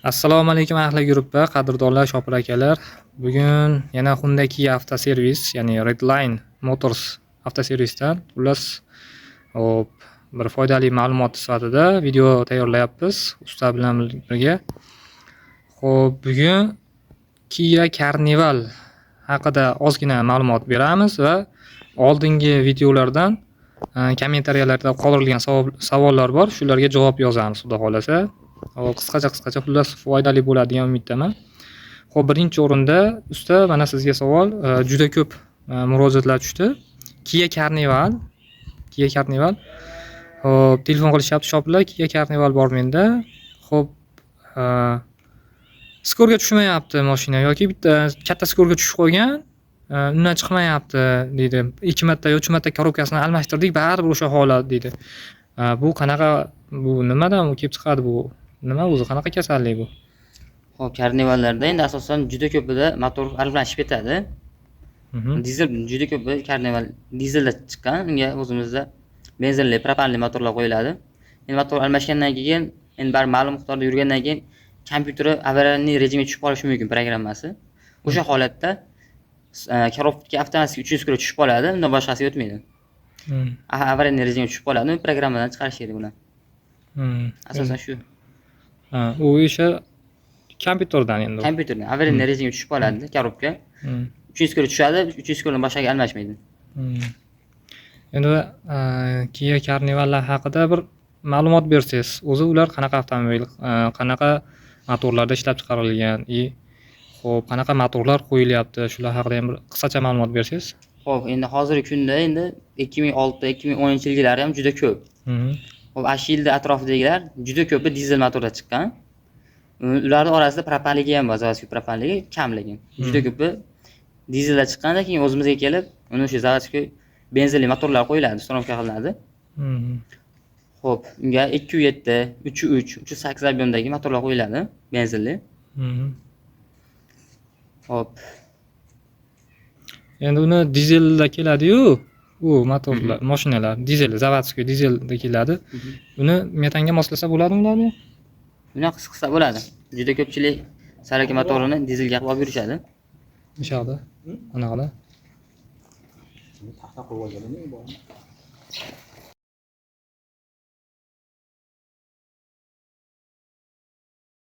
Assalomu alaykum ahli guruhda, qadrdonlar, shopir akalar. Bugun yana Hyundai Kia avtoservis, ya'ni Redline Motors avtoservisdan xullas hop bir foydali ma'lumot sifatida video tayyorlayapmiz usta bilan birga. Xo'p, bugun Kia Carnival haqida ozgina ma'lumot beramiz va oldingi videolardan kommentariyalarda qoldirilgan savollar bor, shularga javob yozamiz xudo xolasa. Qisqacha xullas foydali bo'ladi degan umiddaman. Xo'p, birinchi o'rinda usta, mana sizga savol, juda ko'p murojaatlar tushdi. Kia Carnival. Xo'p, telefon qilishyapti shoplar, Kia Carnival bor menda. Xo'p, skorga tushmayapti mashina yoki bitta katta skorga tushib qolgan, undan chiqmayapti deydi. 2 marta yo 3 marta korobkasini almashtirdik, baribir o'sha holat deydi. Bu qanaqa, bu nimadan kelib chiqadi bu? Nima o'zi, qanaqa kasallik bu? Xo'p, karnivallarda endi asosan juda ko'pida motor almashib ketadi. Dizel juda ko'p karnival dizelda chiqqan, unga o'zimizda benzinli, propanli motorlar qo'yiladi. Endi motor almashgandan keyin, endi bar ma'lum miqdorda yurgandan keyin kompyuteri avariyaning rejimiga tushib qolishi mumkin, programmasi. O'sha holatda korobka avtomatik 300 ga tushib qoladi, undan boshqasi o'tmaydi. Avariyaning rejimiga tushib qoladi, programmadan chiqarish kerak buni. Asosan shu. U o'sha kompyuterdan endi. Kompyuterdan avariyaning rejimiga tushib qoladi korobka. 300 ga tushadi, 300 ga boshqaga almashmaydi. Endi Kia Carnivallar haqida bir ma'lumot bersangiz, o'zi ular qanaqa avtomobil, qanaqa motorlarda ishlab chiqarilgan, xo'p, qanaqa motorlar qo'yilyapti, shular haqida ham bir qisqacha ma'lumot bersangiz. Xo'p, endi hozirgi kunda endi 2006-2010-yillar ham juda ko'p. Xo'p, 8 yilda atrofidagilar juda ko'pi dizel motorda chiqqan. Ularning orasida propanligi ham bor, zavodskiy propanligi kam lekin. Juda ko'pi dizelda chiqqandan keyin o'zimizga kelib, uni o'sha zavodskiy benzinli motorlar qo'yiladi, uстановка qilinadi. Xo'p, unga 2.7, 3.3, 3.8 объемdagi motorlar qo'yiladi, benzinli. Xo'p. Endi uni dizelda keladi-yu, u motorlar, mashinalar dizel, zavodskiy dizelda keladi. Uni metanga moslasa bo'ladimi ularni? Uni qisqa bo'ladi. Juda ko'pchilik saraka motorini dizelga qilib yurishadi. O'shada. Anaqada. Taxta qo'yib olganmi?